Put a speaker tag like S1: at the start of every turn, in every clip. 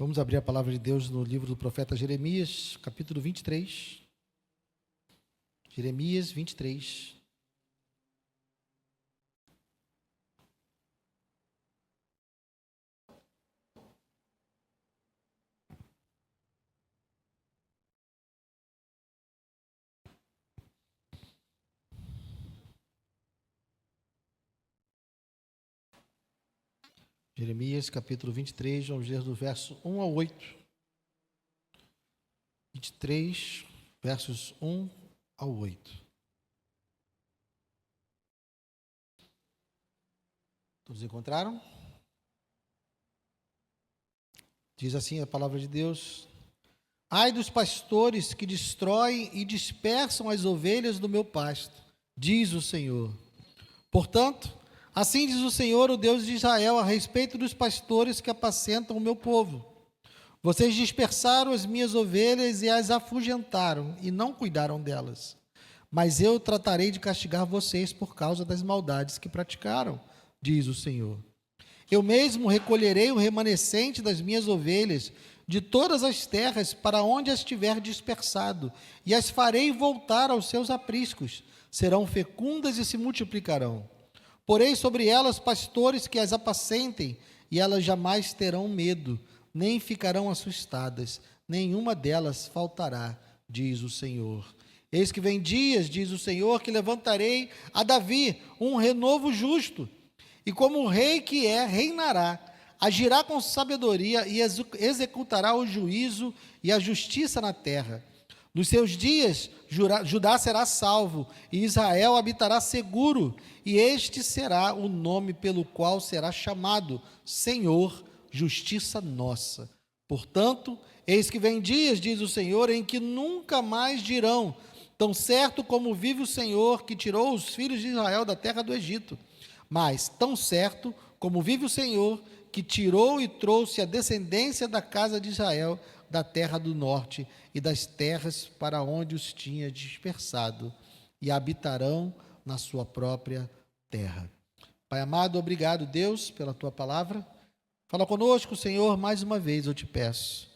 S1: Vamos abrir a palavra de Deus no livro do profeta Jeremias, capítulo 23. Jeremias 23. Jeremias, capítulo 23, vamos ler do verso 1 ao 8. 23, versos 1 ao 8. Todos encontraram? Diz assim a palavra de Deus: Ai dos pastores que destroem e dispersam as ovelhas do meu pasto, diz o Senhor. Portanto, assim diz o Senhor, o Deus de Israel, a respeito dos pastores que apacentam o meu povo. Vocês dispersaram as minhas ovelhas e as afugentaram, e não cuidaram delas. Mas eu tratarei de castigar vocês por causa das maldades que praticaram, diz o Senhor. Eu mesmo recolherei o remanescente das minhas ovelhas de todas as terras para onde as tiver dispersado, e as farei voltar aos seus apriscos. Serão fecundas e se multiplicarão. Porei sobre elas pastores que as apacentem, e elas jamais terão medo, nem ficarão assustadas, nenhuma delas faltará, diz o Senhor. Eis que vem dias, diz o Senhor, que levantarei a Davi um renovo justo, e como o rei que é, reinará, agirá com sabedoria e executará o juízo e a justiça na terra. Nos seus dias, Judá será salvo, e Israel habitará seguro, e este será o nome pelo qual será chamado Senhor, justiça nossa. Portanto, eis que vem dias, diz o Senhor, em que nunca mais dirão: tão certo como vive o Senhor, que tirou os filhos de Israel da terra do Egito. Mas, tão certo como vive o Senhor, que tirou e trouxe a descendência da casa de Israel da terra do norte e das terras para onde os tinha dispersado, e habitarão na sua própria terra. Pai amado, obrigado, Deus, pela tua palavra. Fala conosco, Senhor, mais uma vez eu te peço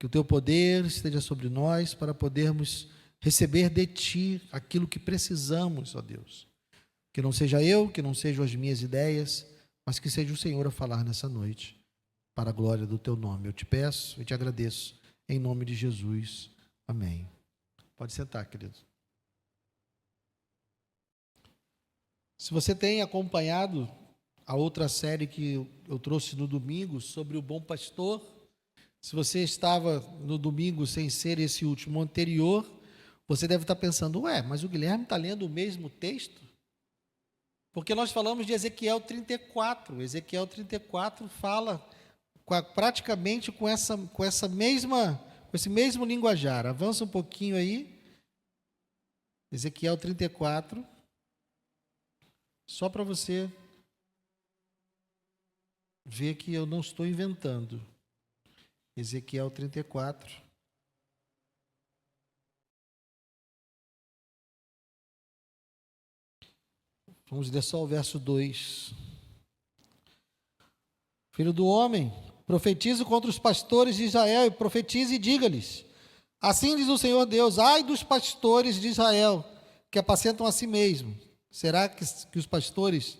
S1: que o teu poder esteja sobre nós para podermos receber de ti aquilo que precisamos, ó Deus. Que não seja eu, que não sejam as minhas ideias, mas que seja o Senhor a falar nessa noite, para a glória do teu nome. Eu te peço e te agradeço, em nome de Jesus. Amém. Pode sentar, querido. Se você tem acompanhado a outra série que eu trouxe no domingo, sobre o bom pastor, se você estava no domingo sem ser esse último anterior, você deve estar pensando: ué, mas o Guilherme está lendo o mesmo texto? Porque nós falamos de Ezequiel 34. Ezequiel 34 fala praticamente com esse mesmo linguajar. Avança um pouquinho aí. Ezequiel 34. Só para você ver que eu não estou inventando. Ezequiel 34. Vamos ler só o verso 2. Filho do homem, profetize contra os pastores de Israel, e profetize e diga-lhes: assim diz o Senhor Deus, ai dos pastores de Israel, que apacentam a si mesmo. Será que os pastores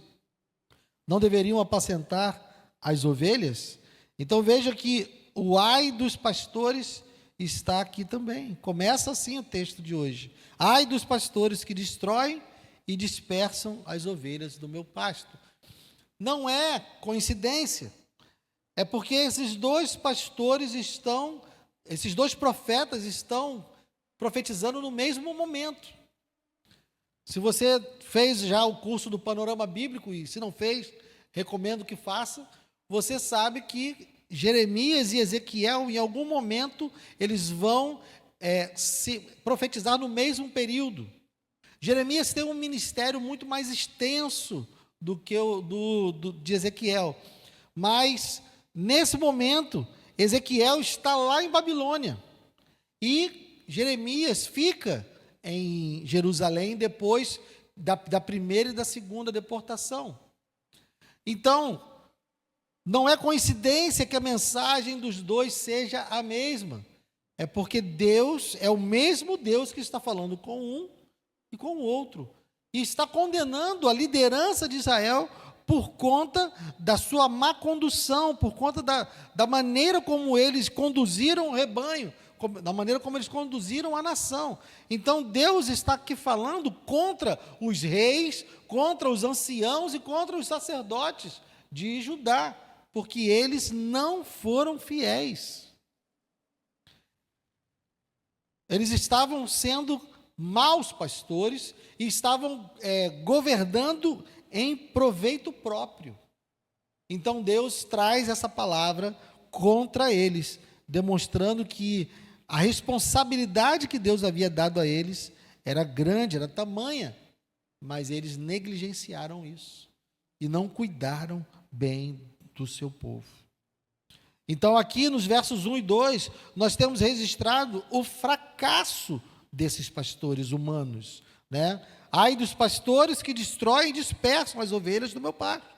S1: não deveriam apacentar as ovelhas? Então veja que o ai dos pastores está aqui também. Começa assim o texto de hoje. Ai dos pastores que destroem e dispersam as ovelhas do meu pasto. Não é coincidência. É porque esses dois profetas estão profetizando no mesmo momento. Se você fez já o curso do Panorama Bíblico, e se não fez, recomendo que faça, você sabe que Jeremias e Ezequiel, em algum momento, eles vão se profetizar no mesmo período. Jeremias tem um ministério muito mais extenso do que de Ezequiel, mas nesse momento Ezequiel está lá em Babilônia e Jeremias fica em Jerusalém depois da primeira e da segunda deportação. Então, Não é coincidência que a mensagem dos dois seja a mesma. É porque Deus é o mesmo Deus que está falando com um e com o outro. E está condenando a liderança de Israel por conta da sua má condução, por conta da maneira como eles conduziram o rebanho, da maneira como eles conduziram a nação. Então Deus está aqui falando contra os reis, contra os anciãos e contra os sacerdotes de Judá, porque eles não foram fiéis. Eles estavam sendo maus pastores e estavam governando em proveito próprio. Então Deus traz essa palavra contra eles, demonstrando que a responsabilidade que Deus havia dado a eles era grande, era tamanha, mas eles negligenciaram isso e não cuidaram bem do seu povo. Então aqui nos versos 1 e 2, nós temos registrado o fracasso desses pastores humanos, né? Ai dos pastores que destroem e dispersam as ovelhas do meu pasto,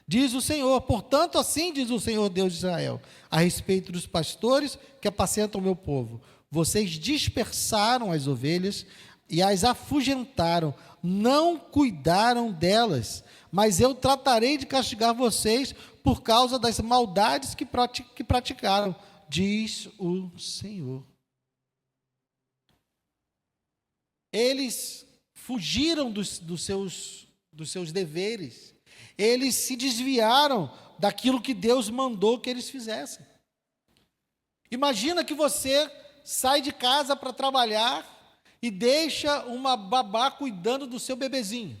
S1: diz o Senhor. Portanto, assim diz o Senhor Deus de Israel, a respeito dos pastores que apacentam o meu povo: vocês dispersaram as ovelhas e as afugentaram, não cuidaram delas, mas eu tratarei de castigar vocês por causa das maldades que praticaram, diz o Senhor. Eles fugiram dos seus deveres, eles se desviaram daquilo que Deus mandou que eles fizessem. Imagina que você sai de casa para trabalhar e deixa uma babá cuidando do seu bebezinho.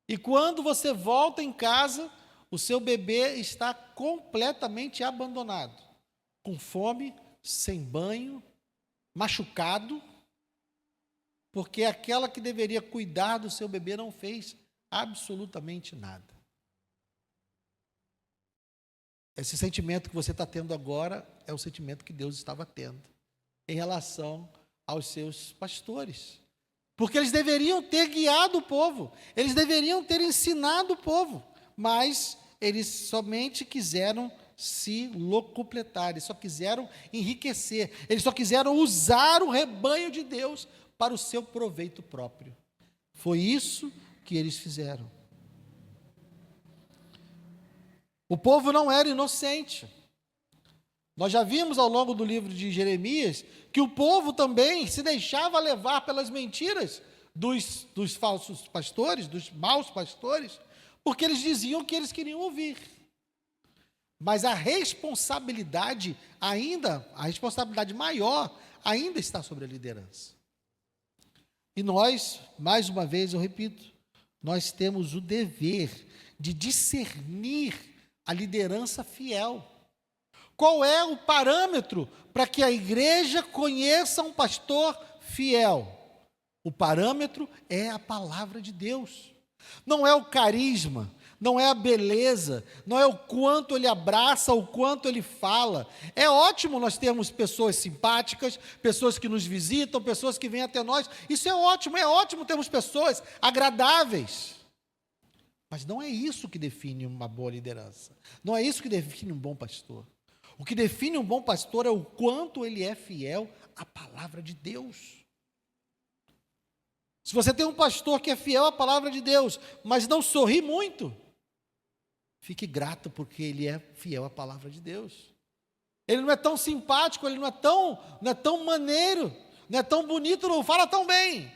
S1: E quando você volta em casa, o seu bebê está completamente abandonado, com fome, sem banho, machucado, porque aquela que deveria cuidar do seu bebê não fez absolutamente nada. Esse sentimento que você está tendo agora é o sentimento que Deus estava tendo em relação aos seus pastores. Porque eles deveriam ter guiado o povo, eles deveriam ter ensinado o povo, mas eles somente quiseram se locupletar, eles só quiseram enriquecer, eles só quiseram usar o rebanho de Deus para o seu proveito próprio. Foi isso que eles fizeram. O povo não era inocente. Nós já vimos ao longo do livro de Jeremias que o povo também se deixava levar pelas mentiras dos falsos pastores, dos maus pastores, porque eles diziam o que eles queriam ouvir. Mas a responsabilidade maior, ainda está sobre a liderança. E nós, mais uma vez eu repito, nós temos o dever de discernir a liderança fiel. Qual é o parâmetro para que a igreja conheça um pastor fiel? O parâmetro é a palavra de Deus. Não é o carisma, não é a beleza, não é o quanto ele abraça, o quanto ele fala. É ótimo nós termos pessoas simpáticas, pessoas que nos visitam, pessoas que vêm até nós. Isso é ótimo termos pessoas agradáveis. Mas não é isso que define uma boa liderança. Não é isso que define um bom pastor. O que define um bom pastor é o quanto ele é fiel à palavra de Deus. Se você tem um pastor que é fiel à palavra de Deus, mas não sorri muito, fique grato porque ele é fiel à palavra de Deus. Ele não é tão simpático, ele não é tão maneiro, não é tão bonito, não fala tão bem.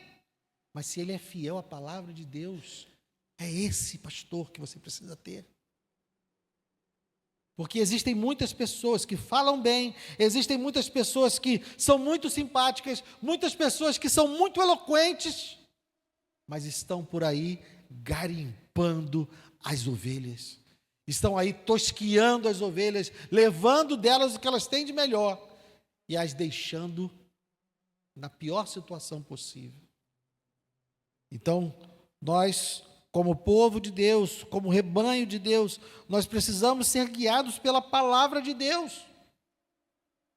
S1: Mas se ele é fiel à palavra de Deus, é esse pastor que você precisa ter. Porque existem muitas pessoas que falam bem, existem muitas pessoas que são muito simpáticas, muitas pessoas que são muito eloquentes, mas estão por aí garimpando as ovelhas, estão aí tosquiando as ovelhas, levando delas o que elas têm de melhor e as deixando na pior situação possível. Então, nós, como povo de Deus, como rebanho de Deus, nós precisamos ser guiados pela palavra de Deus.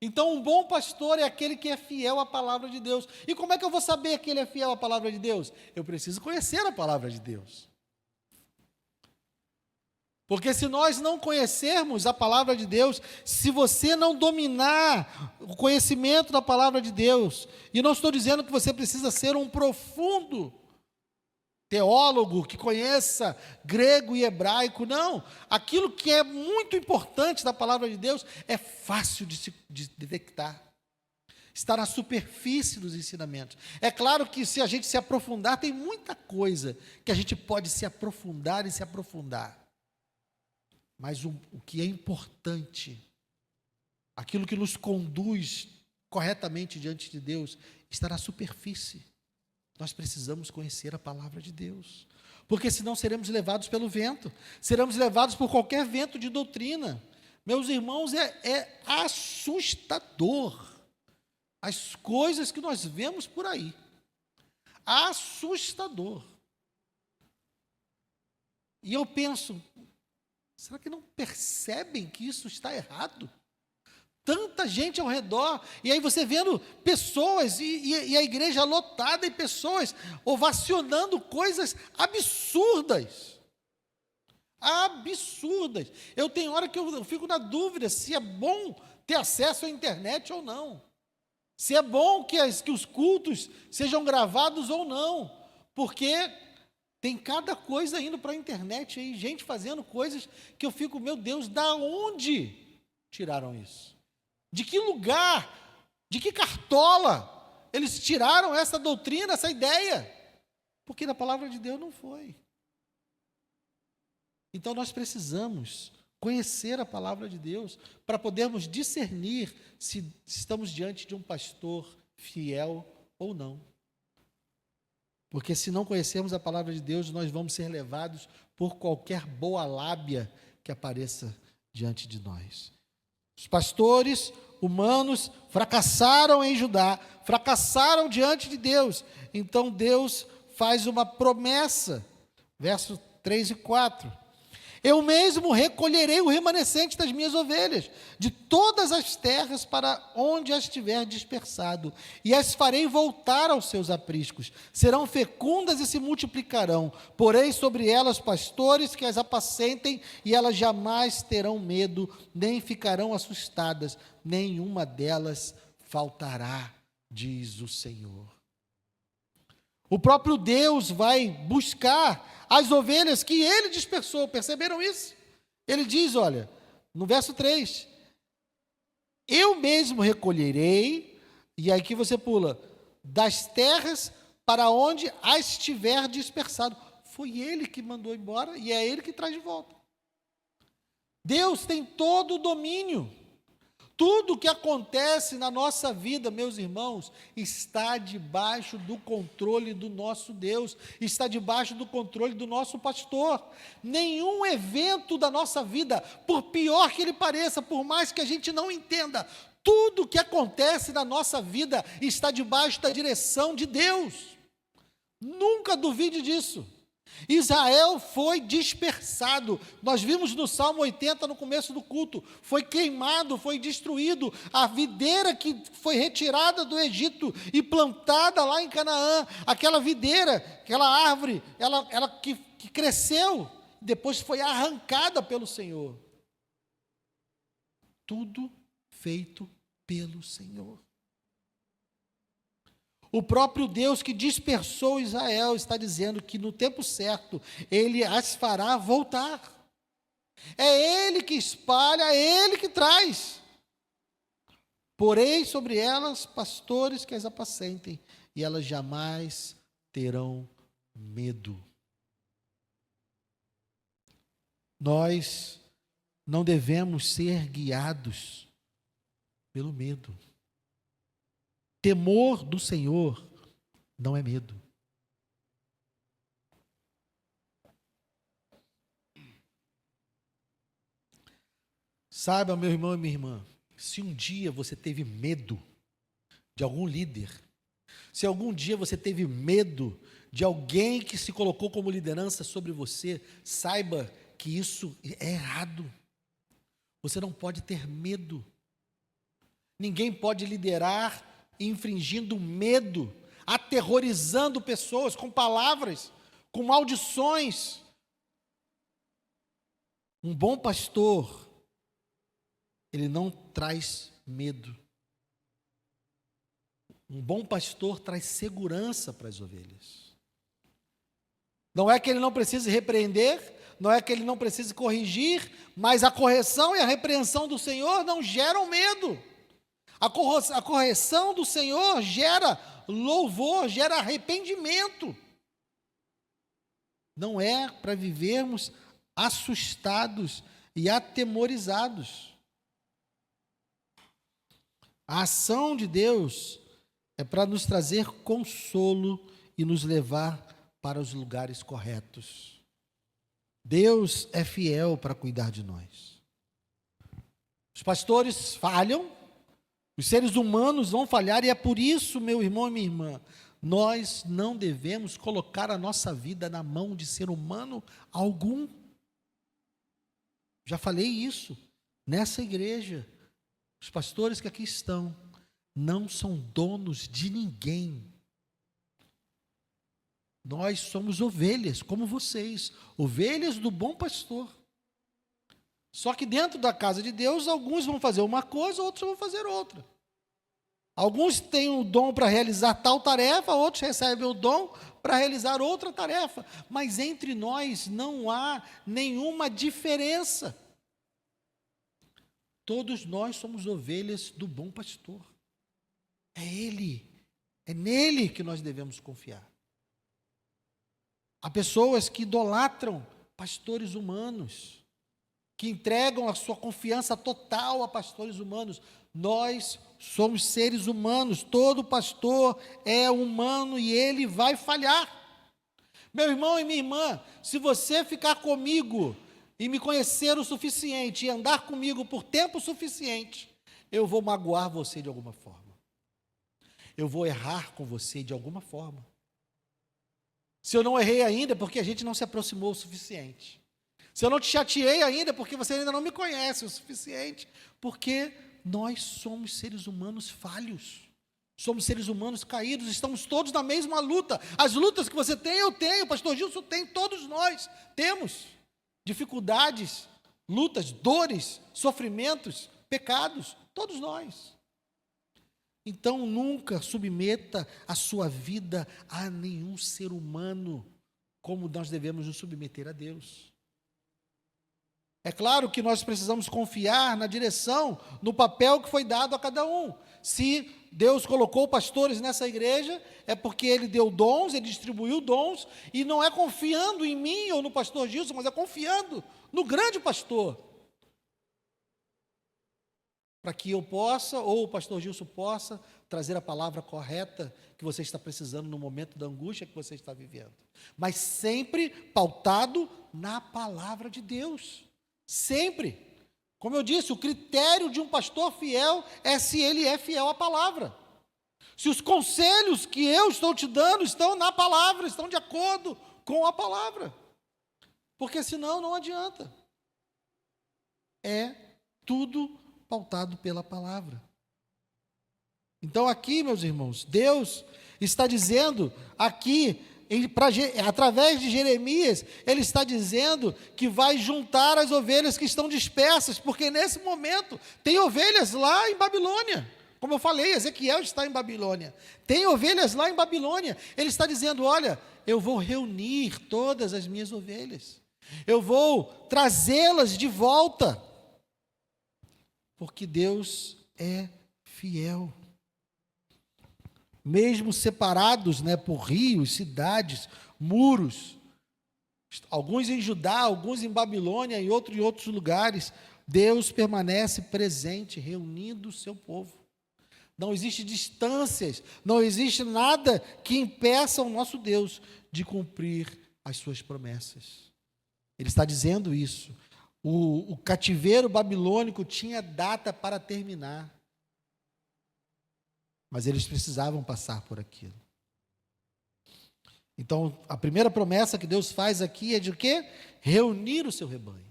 S1: Então, um bom pastor é aquele que é fiel à palavra de Deus. E como é que eu vou saber que ele é fiel à palavra de Deus? Eu preciso conhecer a palavra de Deus. Porque se nós não conhecermos a palavra de Deus, se você não dominar o conhecimento da palavra de Deus, e não estou dizendo que você precisa ser um profundo teólogo que conheça grego e hebraico, não. Aquilo que é muito importante da palavra de Deus é fácil de detectar. Está na superfície dos ensinamentos. É claro que se a gente se aprofundar, tem muita coisa que a gente pode se aprofundar e se aprofundar. Mas o que é importante, aquilo que nos conduz corretamente diante de Deus, está na superfície. Nós precisamos conhecer a palavra de Deus, porque senão seremos levados pelo vento, seremos levados por qualquer vento de doutrina. Meus irmãos, é assustador as coisas que nós vemos por aí. Assustador. E eu penso, será que não percebem que isso está errado? Tanta gente ao redor, e aí você vendo pessoas, e a igreja lotada e pessoas ovacionando coisas absurdas. Absurdas. Eu tenho hora que eu fico na dúvida se é bom ter acesso à internet ou não. Se é bom que os cultos sejam gravados ou não. Porque tem cada coisa indo para a internet aí, gente fazendo coisas que eu fico, meu Deus, da onde tiraram isso? De que lugar, de que cartola eles tiraram essa doutrina, essa ideia? Porque na palavra de Deus não foi. Então nós precisamos conhecer a palavra de Deus para podermos discernir se estamos diante de um pastor fiel ou não. Porque se não conhecermos a palavra de Deus, nós vamos ser levados por qualquer boa lábia que apareça diante de nós. Os pastores humanos fracassaram em Judá, fracassaram diante de Deus. Então Deus faz uma promessa, versos 3 e 4. Eu mesmo recolherei o remanescente das minhas ovelhas, de todas as terras para onde as tiver dispersado, e as farei voltar aos seus apriscos. Serão fecundas e se multiplicarão, porém sobre elas pastores que as apacentem, e elas jamais terão medo, nem ficarão assustadas, nenhuma delas faltará, diz o Senhor. O próprio Deus vai buscar as ovelhas que ele dispersou, perceberam isso? Ele diz, olha, no verso 3, eu mesmo recolherei, e aqui você pula, das terras para onde as tiver dispersado. Foi ele que mandou embora e é ele que traz de volta. Deus tem todo o domínio. Tudo o que acontece na nossa vida, meus irmãos, está debaixo do controle do nosso Deus, está debaixo do controle do nosso pastor. Nenhum evento da nossa vida, por pior que ele pareça, por mais que a gente não entenda, tudo o que acontece na nossa vida está debaixo da direção de Deus. Nunca duvide disso. Israel foi dispersado, nós vimos no Salmo 80 no começo do culto, foi queimado, foi destruído, a videira que foi retirada do Egito e plantada lá em Canaã, aquela videira, aquela árvore, ela que cresceu, depois foi arrancada pelo Senhor, tudo feito pelo Senhor. O próprio Deus que dispersou Israel está dizendo que no tempo certo Ele as fará voltar. É Ele que espalha, é Ele que traz. Porém sobre elas pastores que as apacentem, e elas jamais terão medo. Nós não devemos ser guiados pelo medo. Temor do Senhor não é medo. Saiba, meu irmão e minha irmã, se um dia você teve medo de algum líder, se algum dia você teve medo de alguém que se colocou como liderança sobre você, saiba que isso é errado. Você não pode ter medo. Ninguém pode liderar infringindo medo, aterrorizando pessoas com palavras, com maldições. Um bom pastor, ele não traz medo. Um bom pastor traz segurança para as ovelhas. Não é que ele não precise repreender, não é que ele não precise corrigir, mas a correção e a repreensão do Senhor não geram medo. A correção do Senhor gera louvor, gera arrependimento. Não é para vivermos assustados e atemorizados. A ação de Deus é para nos trazer consolo e nos levar para os lugares corretos. Deus é fiel para cuidar de nós. Os pastores falham, os seres humanos vão falhar, e é por isso, meu irmão e minha irmã, nós não devemos colocar a nossa vida na mão de ser humano algum. Já falei isso nessa igreja. Os pastores que aqui estão não são donos de ninguém. Nós somos ovelhas, como vocês, ovelhas do bom pastor. Só que dentro da casa de Deus, alguns vão fazer uma coisa, outros vão fazer outra. Alguns têm o dom para realizar tal tarefa, outros recebem o dom para realizar outra tarefa. Mas entre nós não há nenhuma diferença. Todos nós somos ovelhas do bom pastor. É Ele, é nele que nós devemos confiar. Há pessoas que idolatram pastores humanos, que entregam a sua confiança total a pastores humanos. Nós somos seres humanos, todo pastor é humano e ele vai falhar. Meu irmão e minha irmã, se você ficar comigo e me conhecer o suficiente e andar comigo por tempo suficiente, eu vou magoar você de alguma forma. Eu vou errar com você de alguma forma. Se eu não errei ainda, é porque a gente não se aproximou o suficiente. Se eu não te chateei ainda, é porque você ainda não me conhece o suficiente. Porque nós somos seres humanos falhos. Somos seres humanos caídos, estamos todos na mesma luta. As lutas que você tem, eu tenho, o pastor Gilson tem, todos nós temos dificuldades, lutas, dores, sofrimentos, pecados, todos nós. Então nunca submeta a sua vida a nenhum ser humano, como nós devemos nos submeter a Deus. É claro que nós precisamos confiar na direção, no papel que foi dado a cada um. Se Deus colocou pastores nessa igreja, é porque Ele deu dons, Ele distribuiu dons, e não é confiando em mim ou no pastor Gilson, mas é confiando no grande pastor. Para que eu possa, ou o pastor Gilson possa, trazer a palavra correta que você está precisando no momento da angústia que você está vivendo. Mas sempre pautado na palavra de Deus. Sempre. Como eu disse, o critério de um pastor fiel é se ele é fiel à palavra. Se os conselhos que eu estou te dando estão na palavra, estão de acordo com a palavra. Porque senão não adianta. É tudo pautado pela palavra. Então aqui, meus irmãos, Deus está dizendo aqui, através de Jeremias, Ele está dizendo que vai juntar as ovelhas que estão dispersas, porque nesse momento tem ovelhas lá em Babilônia. Como eu falei, Ezequiel está em Babilônia. Tem ovelhas lá em Babilônia. Ele está dizendo, olha, eu vou reunir todas as minhas ovelhas. Eu vou trazê-las de volta. Porque Deus é fiel. Mesmo separados, por rios, cidades, muros, alguns em Judá, alguns em Babilônia, em outros lugares, Deus permanece presente, reunindo o seu povo. Não existe distâncias, não existe nada que impeça o nosso Deus de cumprir as suas promessas. Ele está dizendo isso. O cativeiro babilônico tinha data para terminar. Mas eles precisavam passar por aquilo. Então, a primeira promessa que Deus faz aqui é de quê? Reunir o seu rebanho.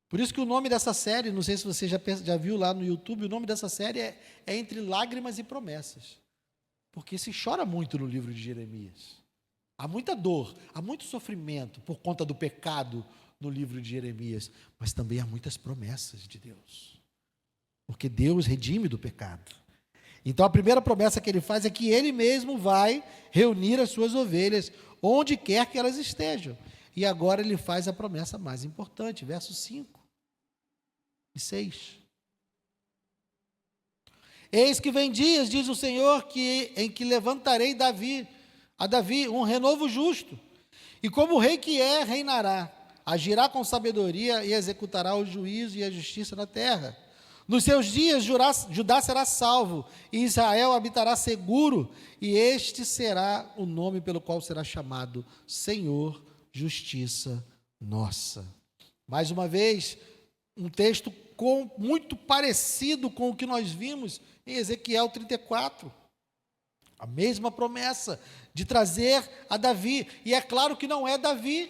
S1: Por isso que o nome dessa série, não sei se você já viu lá no YouTube, o nome dessa série é Entre Lágrimas e Promessas. Porque se chora muito no livro de Jeremias. Há muita dor, há muito sofrimento por conta do pecado no livro de Jeremias, mas também há muitas promessas de Deus, porque Deus redime do pecado. Então a primeira promessa que ele faz é que ele mesmo vai reunir as suas ovelhas, onde quer que elas estejam. E agora ele faz a promessa mais importante, versos 5 e 6. Eis que vem dias, diz o Senhor, em que levantarei a Davi um renovo justo, e como o rei que é, reinará, agirá com sabedoria e executará o juízo e a justiça na terra. Nos seus dias Judá será salvo, e Israel habitará seguro, e este será o nome pelo qual será chamado Senhor, Justiça Nossa. Mais uma vez, um texto muito parecido com o que nós vimos em Ezequiel 34. A mesma promessa de trazer a Davi. E é claro que não é Davi.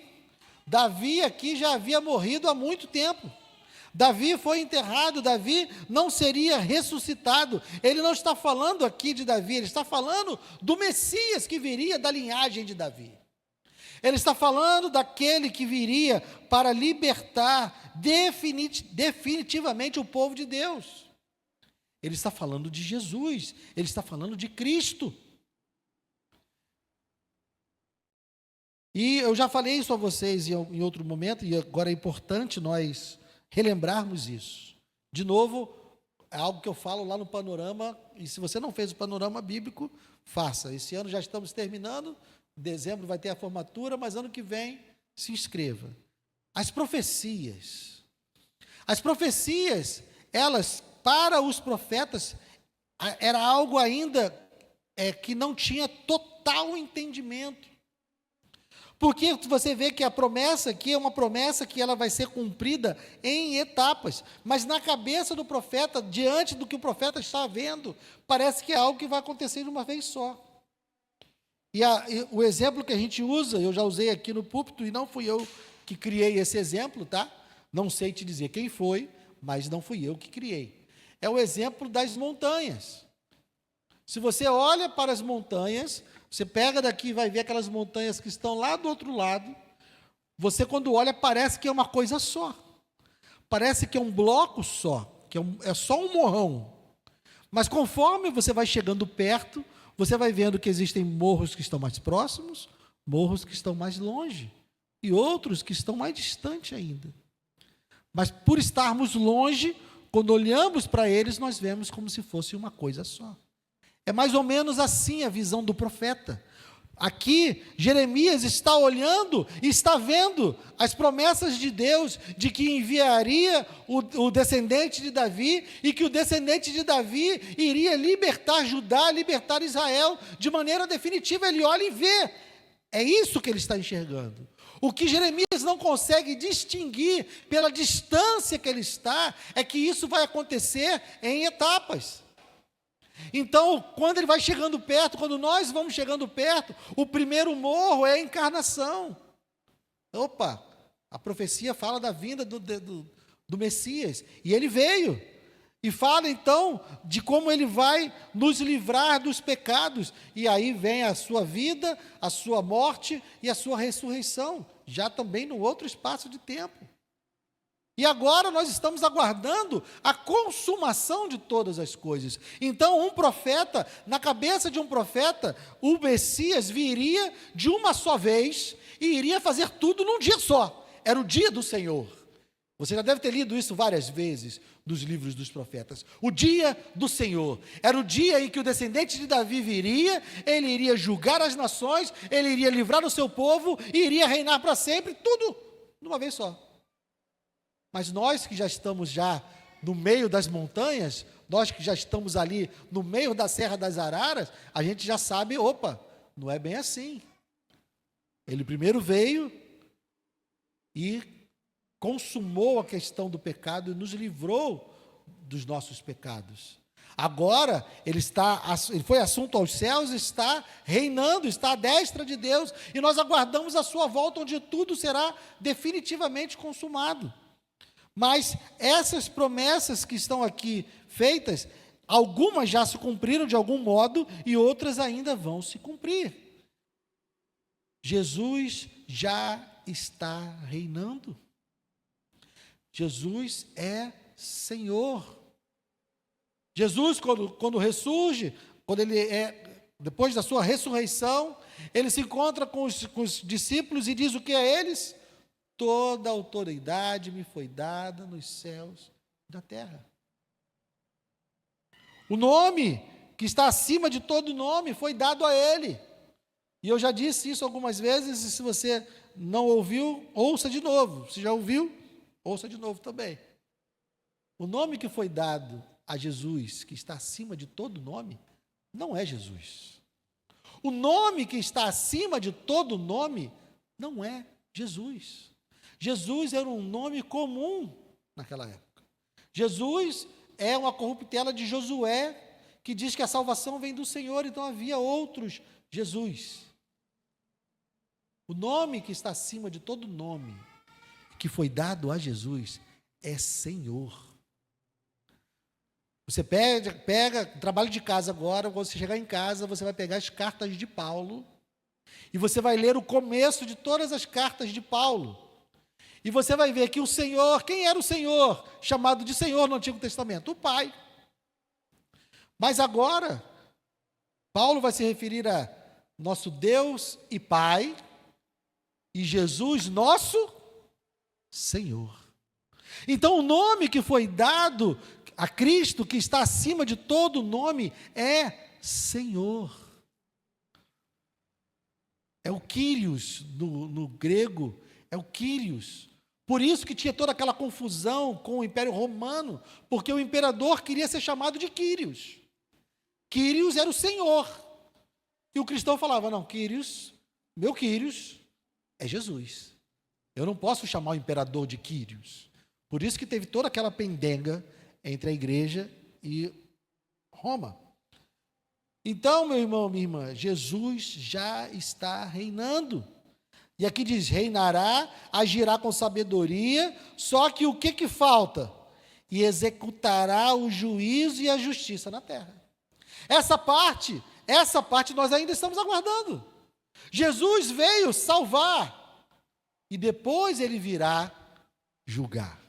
S1: Davi aqui já havia morrido há muito tempo. Davi foi enterrado, Davi não seria ressuscitado. Ele não está falando aqui de Davi, ele está falando do Messias que viria da linhagem de Davi. Ele está falando daquele que viria para libertar definitivamente o povo de Deus. Ele está falando de Jesus, ele está falando de Cristo. E eu já falei isso a vocês em outro momento, e agora é importante nós relembrarmos isso. De novo, é algo que eu falo lá no panorama, e se você não fez o panorama bíblico, faça. Esse ano já estamos terminando, dezembro vai ter a formatura, mas ano que vem se inscreva. As profecias, elas, para os profetas, era algo ainda que não tinha total entendimento. Porque você vê que a promessa aqui é uma promessa que ela vai ser cumprida em etapas, mas na cabeça do profeta, diante do que o profeta está vendo, parece que é algo que vai acontecer de uma vez só. E o exemplo que a gente usa, eu já usei aqui no púlpito, e não fui eu que criei esse exemplo, tá? Não sei te dizer quem foi, mas não fui eu que criei. É o exemplo das montanhas. Se você olha para as montanhas, você pega daqui e vai ver aquelas montanhas que estão lá do outro lado, você quando olha parece que é uma coisa só. Parece que é um bloco só, que é só um morrão. Mas conforme você vai chegando perto, você vai vendo que existem morros que estão mais próximos, morros que estão mais longe, e outros que estão mais distantes ainda. Mas por estarmos longe, quando olhamos para eles, nós vemos como se fosse uma coisa só. É mais ou menos assim a visão do profeta. Aqui, Jeremias está olhando e está vendo as promessas de Deus de que enviaria o descendente de Davi e que o descendente de Davi iria libertar Judá, libertar Israel de maneira definitiva. Ele olha e vê. É isso que ele está enxergando. O que Jeremias não consegue distinguir pela distância que ele está é que isso vai acontecer em etapas. Então, quando ele vai chegando perto, quando nós vamos chegando perto, o primeiro morro é a encarnação. Opa, a profecia fala da vinda do Messias, e ele veio. E fala então de como ele vai nos livrar dos pecados. E aí vem a sua vida, a sua morte e a sua ressurreição, já também no outro espaço de tempo. E agora nós estamos aguardando a consumação de todas as coisas. Então, um profeta, na cabeça de um profeta, o Messias viria de uma só vez e iria fazer tudo num dia só. Era o dia do Senhor. Você já deve ter lido isso várias vezes nos livros dos profetas. O dia do Senhor. Era o dia em que o descendente de Davi viria, ele iria julgar as nações, ele iria livrar o seu povo e iria reinar para sempre, tudo de uma vez só. Mas nós que já estamos no meio das montanhas, nós que já estamos ali no meio da Serra das Araras, a gente já sabe, opa, não é bem assim. Ele primeiro veio e consumou a questão do pecado e nos livrou dos nossos pecados. Agora, ele foi assunto aos céus, está reinando, está à destra de Deus, e nós aguardamos a sua volta, onde tudo será definitivamente consumado. Mas essas promessas que estão aqui feitas, algumas já se cumpriram de algum modo e outras ainda vão se cumprir. Jesus já está reinando. Jesus é Senhor. Jesus, quando ressurge, depois da sua ressurreição, ele se encontra com os discípulos e diz o que a eles? Toda a autoridade me foi dada nos céus e na terra. O nome que está acima de todo nome foi dado a ele. E eu já disse isso algumas vezes, e se você não ouviu, ouça de novo. Se já ouviu, ouça de novo também. O nome que foi dado a Jesus, que está acima de todo nome, não é Jesus. O nome que está acima de todo nome não é Jesus. Jesus era um nome comum naquela época. Jesus é uma corruptela de Josué, que diz que a salvação vem do Senhor, então havia outros Jesus. O nome que está acima de todo nome, que foi dado a Jesus, é Senhor. Você pega trabalho de casa agora, quando você chegar em casa, você vai pegar as cartas de Paulo, e você vai ler o começo de todas as cartas de Paulo. E você vai ver que o Senhor, quem era o Senhor, chamado de Senhor no Antigo Testamento? O Pai. Mas agora, Paulo vai se referir a nosso Deus e Pai, e Jesus, nosso Senhor. Então, o nome que foi dado a Cristo, que está acima de todo nome, é Senhor. É o Kyrios, no grego, é o Kyrios. Por isso que tinha toda aquela confusão com o Império Romano, porque o imperador queria ser chamado de Kyrios. Kyrios era o Senhor. E o cristão falava, não, Kyrios, meu Kyrios é Jesus. Eu não posso chamar o imperador de Kyrios. Por isso que teve toda aquela pendenga entre a igreja e Roma. Então, meu irmão, minha irmã, Jesus já está reinando. E aqui diz, reinará, agirá com sabedoria, só que o que falta? E executará o juízo e a justiça na terra. Essa parte nós ainda estamos aguardando. Jesus veio salvar, e depois ele virá julgar.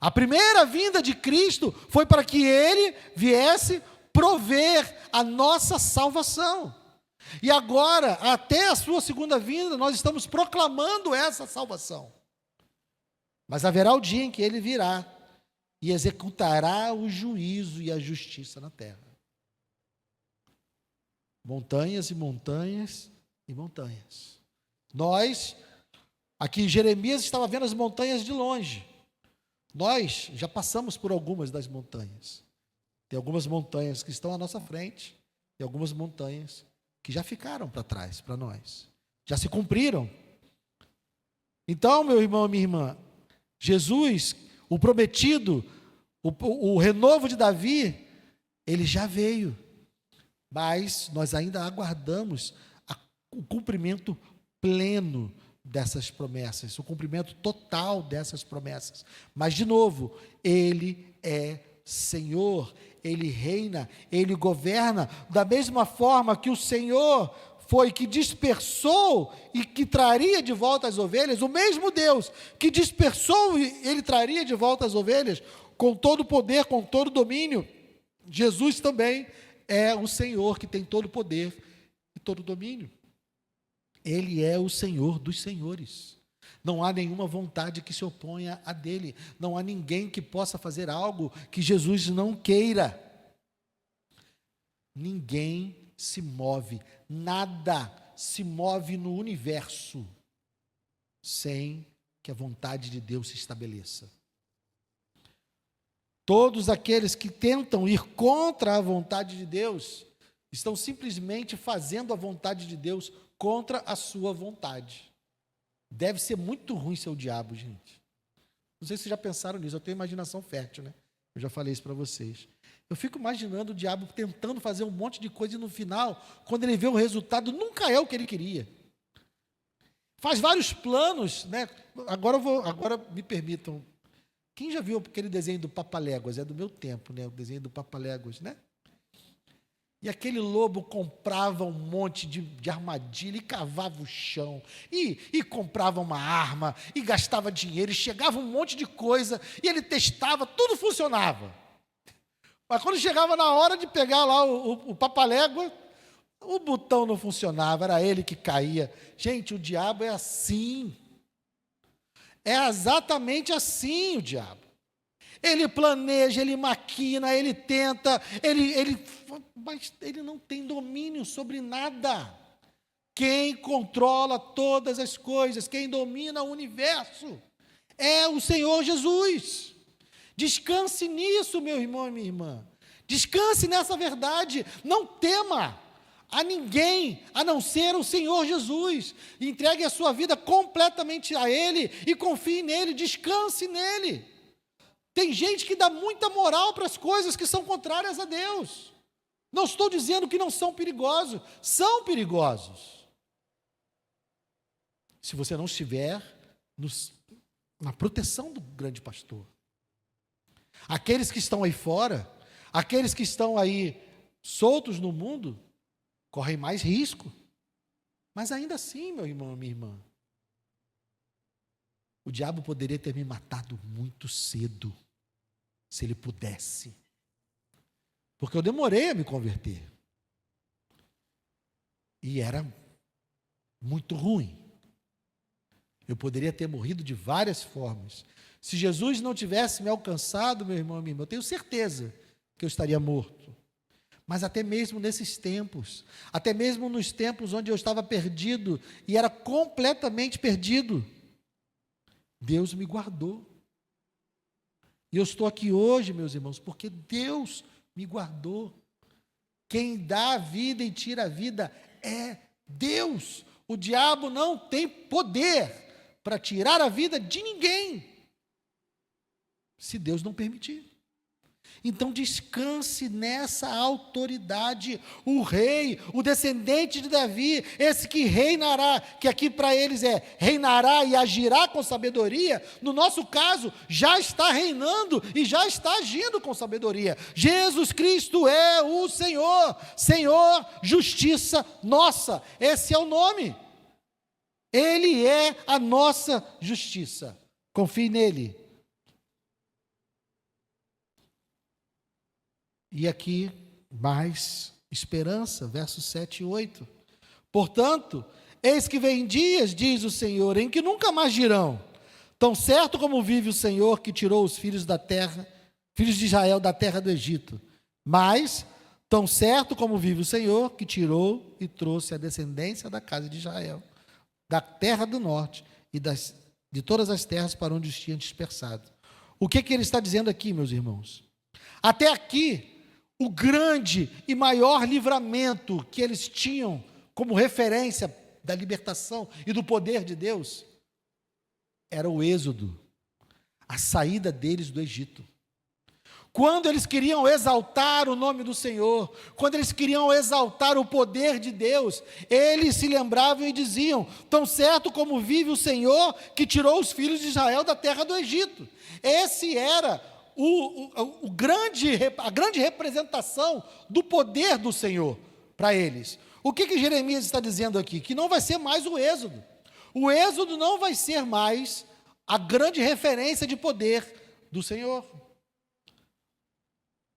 S1: A primeira vinda de Cristo foi para que ele viesse prover a nossa salvação. E agora, até a sua segunda vinda, nós estamos proclamando essa salvação. Mas haverá o dia em que ele virá e executará o juízo e a justiça na terra. Montanhas e montanhas e montanhas. Nós, aqui Jeremias estava vendo as montanhas de longe. Nós já passamos por algumas das montanhas. Tem algumas montanhas que estão à nossa frente e algumas montanhas que já ficaram para trás, para nós. Já se cumpriram. Então, meu irmão e minha irmã, Jesus, o prometido, o renovo de Davi, ele já veio. Mas nós ainda aguardamos o cumprimento pleno dessas promessas, o cumprimento total dessas promessas. Mas, de novo, ele é Senhor, ele reina, ele governa, da mesma forma que o Senhor foi que dispersou e que traria de volta as ovelhas, o mesmo Deus que dispersou e ele traria de volta as ovelhas, com todo o poder, com todo o domínio. Jesus também é o Senhor que tem todo o poder e todo o domínio. Ele é o Senhor dos senhores. Não há nenhuma vontade que se oponha a dele. Não há ninguém que possa fazer algo que Jesus não queira. Ninguém se move, nada se move no universo sem que a vontade de Deus se estabeleça. Todos aqueles que tentam ir contra a vontade de Deus estão simplesmente fazendo a vontade de Deus contra a sua vontade. Deve ser muito ruim ser o diabo, gente. Não sei se vocês já pensaram nisso, eu tenho imaginação fértil, né? Eu já falei isso para vocês. Eu fico imaginando o diabo tentando fazer um monte de coisa e no final, quando ele vê o resultado, nunca é o que ele queria. Faz vários planos, né? Agora me permitam. Quem já viu aquele desenho do Papaléguas? É do meu tempo, né? O desenho do Papaléguas, né? E aquele lobo comprava um monte de armadilha, e cavava o chão, e comprava uma arma, e gastava dinheiro, e chegava um monte de coisa, e ele testava, tudo funcionava. Mas quando chegava na hora de pegar lá o papalégua, o botão não funcionava, era ele que caía. Gente, o diabo é assim. É exatamente assim o diabo. Ele planeja, ele maquina, ele tenta, mas ele não tem domínio sobre nada. Quem controla todas as coisas, quem domina o universo, é o Senhor Jesus. Descanse nisso, meu irmão e minha irmã. Descanse nessa verdade. Não tema a ninguém, a não ser o Senhor Jesus. Entregue a sua vida completamente a Ele e confie nele, descanse nele. Tem gente que dá muita moral para as coisas que são contrárias a Deus. Não estou dizendo que não são perigosos, são perigosos. Se você não estiver na proteção do grande pastor. Aqueles que estão aí fora, aqueles que estão aí soltos no mundo, correm mais risco. Mas ainda assim, meu irmão, minha irmã, o diabo poderia ter me matado muito cedo, se ele pudesse. Porque eu demorei a me converter. E era muito ruim. Eu poderia ter morrido de várias formas. Se Jesus não tivesse me alcançado, meu irmão e minha irmã, eu tenho certeza que eu estaria morto. Mas até mesmo nesses tempos, até mesmo nos tempos onde eu estava perdido, e era completamente perdido, Deus me guardou. E eu estou aqui hoje, meus irmãos, porque Deus me guardou. Quem dá a vida e tira a vida é Deus. O diabo não tem poder para tirar a vida de ninguém, se Deus não permitir. Então descanse nessa autoridade. O rei, o descendente de Davi, esse que reinará, que aqui para eles reinará e agirá com sabedoria, no nosso caso, já está reinando e já está agindo com sabedoria. Jesus Cristo é o Senhor, Senhor, justiça nossa, esse é o nome. Ele é a nossa justiça. Confie nele. E aqui, mais esperança, versos 7 e 8. Portanto, eis que vem dias, diz o Senhor, em que nunca mais dirão, tão certo como vive o Senhor que tirou os filhos de Israel da terra do Egito. Mas, tão certo como vive o Senhor que tirou e trouxe a descendência da casa de Israel, da terra do norte e de todas as terras para onde os tinha dispersado. O que ele está dizendo aqui, meus irmãos? Até aqui, o grande e maior livramento que eles tinham como referência da libertação e do poder de Deus era o êxodo, a saída deles do Egito. Quando eles queriam exaltar o nome do Senhor, quando eles queriam exaltar o poder de Deus, eles se lembravam e diziam, tão certo como vive o Senhor que tirou os filhos de Israel da terra do Egito. Esse era a grande representação do poder do Senhor para eles. O que Jeremias está dizendo aqui? Que não vai ser mais o êxodo. O êxodo não vai ser mais a grande referência de poder do Senhor.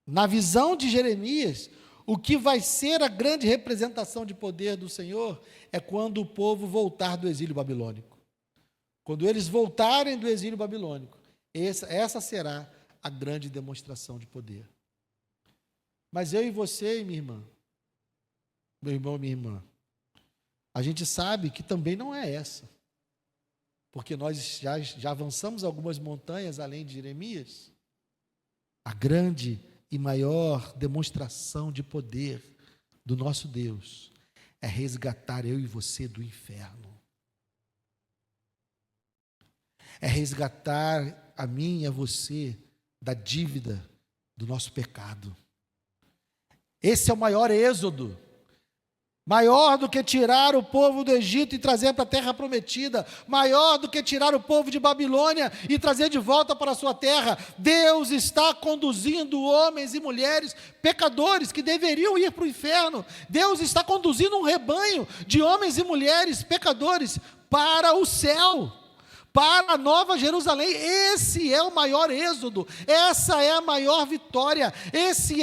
S1: Na visão de Jeremias, o que vai ser a grande representação de poder do Senhor é quando o povo voltar do exílio babilônico. Quando eles voltarem do exílio babilônico, essa será a grande demonstração de poder. Mas eu e você, minha irmã, meu irmão e minha irmã, a gente sabe que também não é essa. Porque nós já avançamos algumas montanhas além de Jeremias. A grande e maior demonstração de poder do nosso Deus é resgatar eu e você do inferno. É resgatar a mim e a você da dívida do nosso pecado. Esse é o maior êxodo. Maior do que tirar o povo do Egito e trazer para a terra prometida, maior do que tirar o povo de Babilônia e trazer de volta para a sua terra. Deus está conduzindo homens e mulheres pecadores que deveriam ir para o inferno. Deus está conduzindo um rebanho de homens e mulheres pecadores para o céu, para a Nova Jerusalém. Esse é o maior êxodo, essa é a maior vitória, essa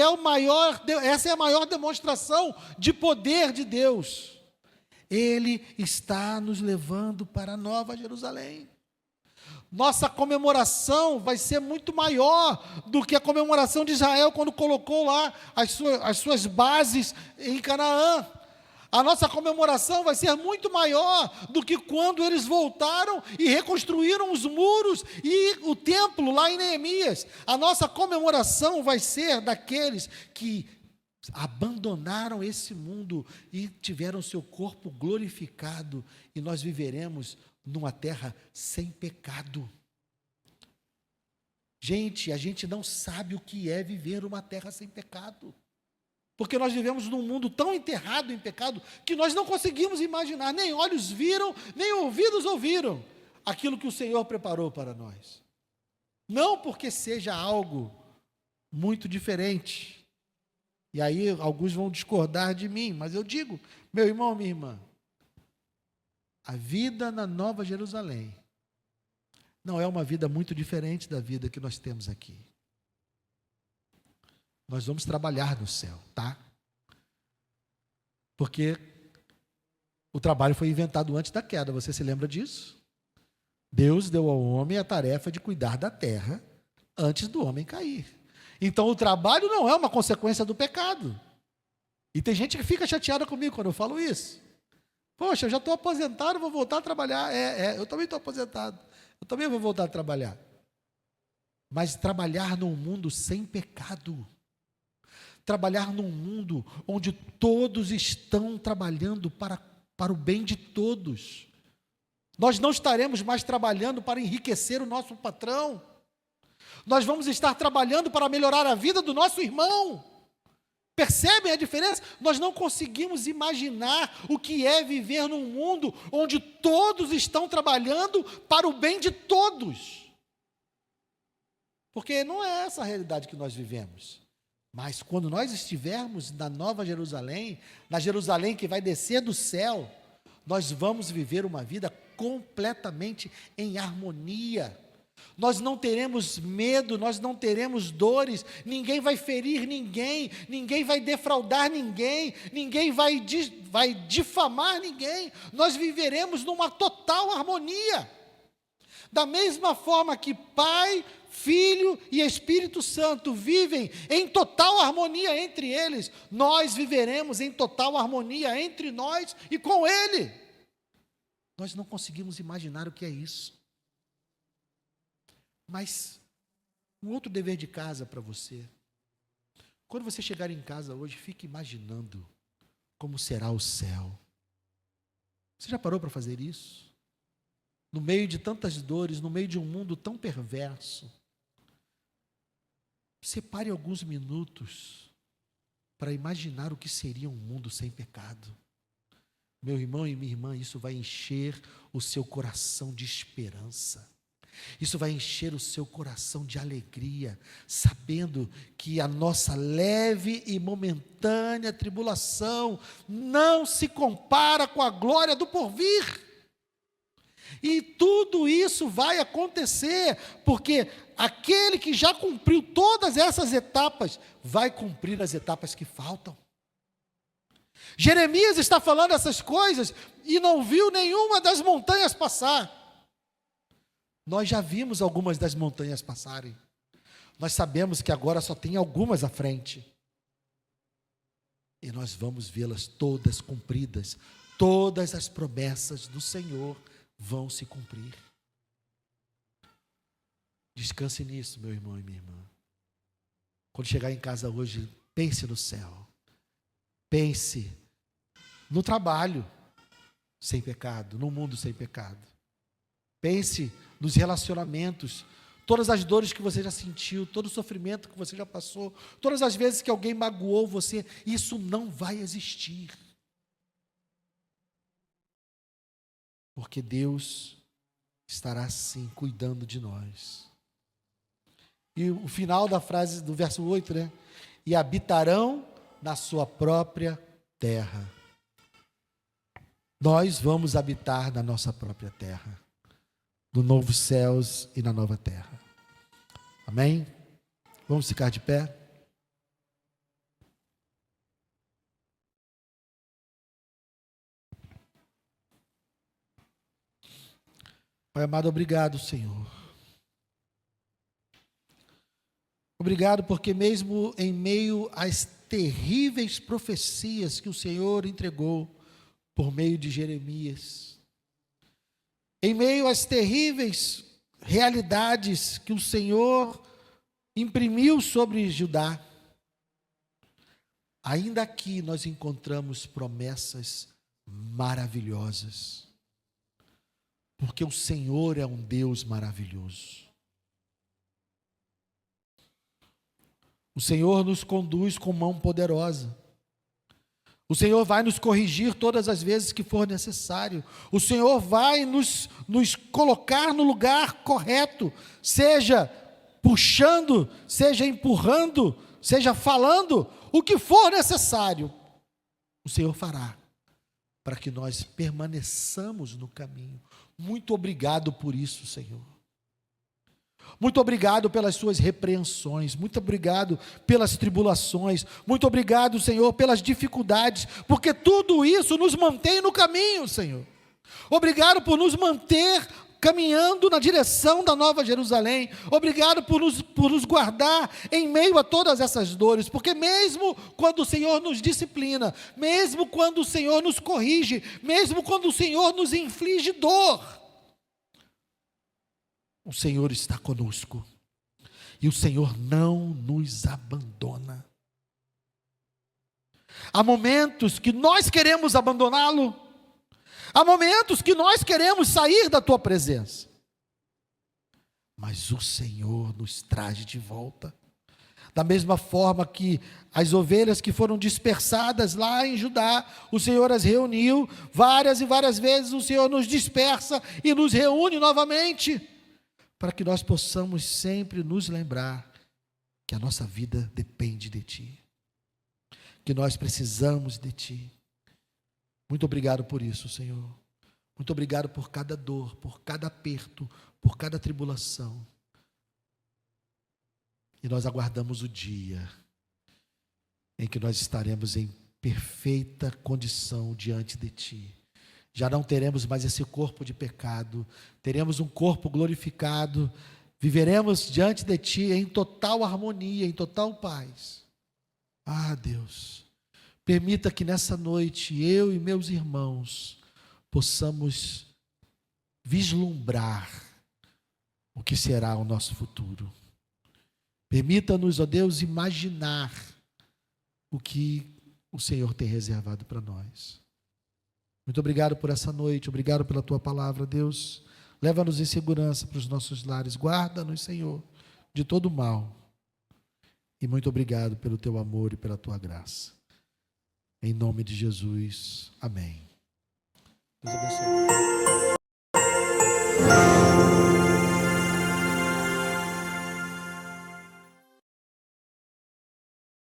S1: é a maior demonstração de poder de Deus. Ele está nos levando para a Nova Jerusalém. Nossa comemoração vai ser muito maior do que a comemoração de Israel quando colocou lá as suas bases em Canaã. A nossa comemoração vai ser muito maior do que quando eles voltaram e reconstruíram os muros e o templo lá em Neemias. A nossa comemoração vai ser daqueles que abandonaram esse mundo e tiveram seu corpo glorificado, e nós viveremos numa terra sem pecado. Gente, a gente não sabe o que é viver uma terra sem pecado. Porque nós vivemos num mundo tão enterrado em pecado que nós não conseguimos imaginar, nem olhos viram, nem ouvidos ouviram aquilo que o Senhor preparou para nós. Não porque seja algo muito diferente. E aí alguns vão discordar de mim, mas eu digo, meu irmão, minha irmã, a vida na Nova Jerusalém não é uma vida muito diferente da vida que nós temos aqui. Nós vamos trabalhar no céu, tá? Porque o trabalho foi inventado antes da queda, você se lembra disso? Deus deu ao homem a tarefa de cuidar da terra antes do homem cair. Então o trabalho não é uma consequência do pecado. E tem gente que fica chateada comigo quando eu falo isso. Poxa, eu já estou aposentado, vou voltar a trabalhar. Eu também estou aposentado, eu também vou voltar a trabalhar. Mas trabalhar num mundo sem pecado, trabalhar num mundo onde todos estão trabalhando para o bem de todos. Nós não estaremos mais trabalhando para enriquecer o nosso patrão. Nós vamos estar trabalhando para melhorar a vida do nosso irmão. Percebem a diferença? Nós não conseguimos imaginar o que é viver num mundo onde todos estão trabalhando para o bem de todos. Porque não é essa a realidade que nós vivemos. Mas quando nós estivermos na Nova Jerusalém, na Jerusalém que vai descer do céu, nós vamos viver uma vida completamente em harmonia. Nós não teremos medo, nós não teremos dores, ninguém vai ferir ninguém, ninguém vai defraudar ninguém, ninguém vai difamar ninguém. Nós viveremos numa total harmonia. Da mesma forma que Pai, Filho e Espírito Santo vivem em total harmonia entre eles, nós viveremos em total harmonia entre nós e com Ele. Nós não conseguimos imaginar o que é isso. Mas um outro dever de casa para você. Quando você chegar em casa hoje, fique imaginando como será o céu. Você já parou para fazer isso? No meio de tantas dores, no meio de um mundo tão perverso, separe alguns minutos para imaginar o que seria um mundo sem pecado. Meu irmão e minha irmã, isso vai encher o seu coração de esperança. Isso vai encher o seu coração de alegria, sabendo que a nossa leve e momentânea tribulação não se compara com a glória do porvir. E tudo isso vai acontecer, porque aquele que já cumpriu todas essas etapas, vai cumprir as etapas que faltam. Jeremias está falando essas coisas e não viu nenhuma das montanhas passar. Nós já vimos algumas das montanhas passarem. Nós sabemos que agora só tem algumas à frente. E nós vamos vê-las todas cumpridas. Todas as promessas do Senhor vão se cumprir. Descanse nisso, meu irmão e minha irmã. Quando chegar em casa hoje, pense no céu. Pense no trabalho sem pecado, no mundo sem pecado. Pense nos relacionamentos, todas as dores que você já sentiu, todo o sofrimento que você já passou, todas as vezes que alguém magoou você, isso não vai existir. porque Deus estará sim cuidando de nós. E o final da frase do verso 8, né? E habitarão na sua própria terra. Nós vamos habitar na nossa própria terra, no novo céus e na nova terra. Amém? Vamos ficar de pé? Pai amado, obrigado, Senhor. Obrigado porque mesmo em meio às terríveis profecias que o Senhor entregou por meio de Jeremias, em meio às terríveis realidades que o Senhor imprimiu sobre Judá, ainda aqui nós encontramos promessas maravilhosas, porque o Senhor é um Deus maravilhoso. O Senhor nos conduz com mão poderosa. O Senhor vai nos corrigir todas as vezes que for necessário. O Senhor vai nos colocar no lugar correto, seja puxando, seja empurrando, seja falando, o que for necessário, o Senhor fará, para que nós permaneçamos no caminho. Muito obrigado por isso, Senhor. Muito obrigado pelas suas repreensões, muito obrigado pelas tribulações, muito obrigado, Senhor, pelas dificuldades, porque tudo isso nos mantém no caminho, Senhor. Obrigado por nos manter caminhando na direção da Nova Jerusalém. Obrigado por nos guardar em meio a todas essas dores, porque mesmo quando o Senhor nos disciplina, mesmo quando o Senhor nos corrige, mesmo quando o Senhor nos inflige dor, o Senhor está conosco, e o Senhor não nos abandona. Há momentos que nós queremos abandoná-lo, há momentos que nós queremos sair da tua presença, mas o Senhor nos traz de volta. Da mesma forma que as ovelhas que foram dispersadas lá em Judá, o Senhor as reuniu várias e várias vezes, o Senhor nos dispersa e nos reúne novamente, para que nós possamos sempre nos lembrar que a nossa vida depende de Ti, que nós precisamos de Ti. Muito obrigado por isso, Senhor. Muito obrigado por cada dor, por cada aperto, por cada tribulação. E nós aguardamos o dia em que nós estaremos em perfeita condição diante de Ti. Já não teremos mais esse corpo de pecado, teremos um corpo glorificado, viveremos diante de Ti em total harmonia, em total paz. Ah, Deus, permita que nessa noite eu e meus irmãos possamos vislumbrar o que será o nosso futuro. Permita-nos, ó Deus, imaginar o que o Senhor tem reservado para nós. Muito obrigado por essa noite, obrigado pela Tua palavra, Deus. Leva-nos em segurança para os nossos lares, guarda-nos, Senhor, de todo mal. E muito obrigado pelo Teu amor e pela Tua graça. Em nome de Jesus, amém. Deus abençoe.